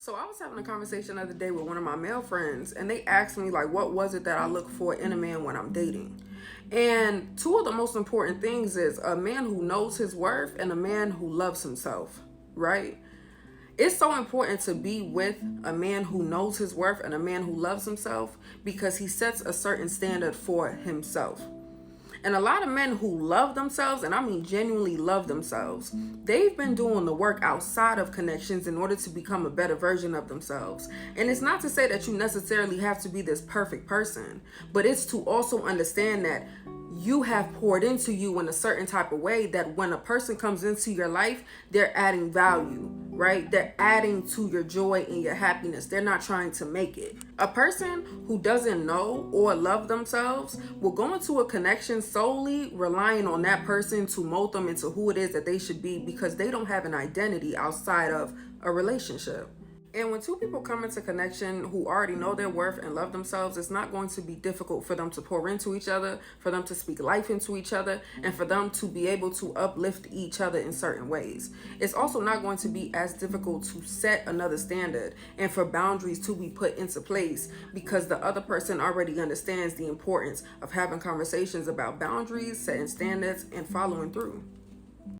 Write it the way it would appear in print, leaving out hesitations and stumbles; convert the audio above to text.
So I was having a conversation the other day with one of my male friends, and they asked me, like, what was it that I look for in a man when I'm dating? And two of the most important things is a man who knows his worth and a man who loves himself, right? It's so important to be with a man who knows his worth and a man who loves himself because he sets a certain standard for himself. And a lot of men who love themselves, and I mean genuinely love themselves, they've been doing the work outside of connections in order to become a better version of themselves. And it's not to say that you necessarily have to be this perfect person, but it's to also understand that you have poured into you in a certain type of way that when a person comes into your life, they're adding value, right? They're adding to your joy and your happiness. They're not trying to make it. A person who doesn't know or love themselves will go into a connection solely relying on that person to mold them into who it is that they should be because they don't have an identity outside of a relationship. And when two people come into connection who already know their worth and love themselves, it's not going to be difficult for them to pour into each other, for them to speak life into each other, and for them to be able to uplift each other in certain ways. It's also not going to be as difficult to set another standard and for boundaries to be put into place because the other person already understands the importance of having conversations about boundaries, setting standards, and following through.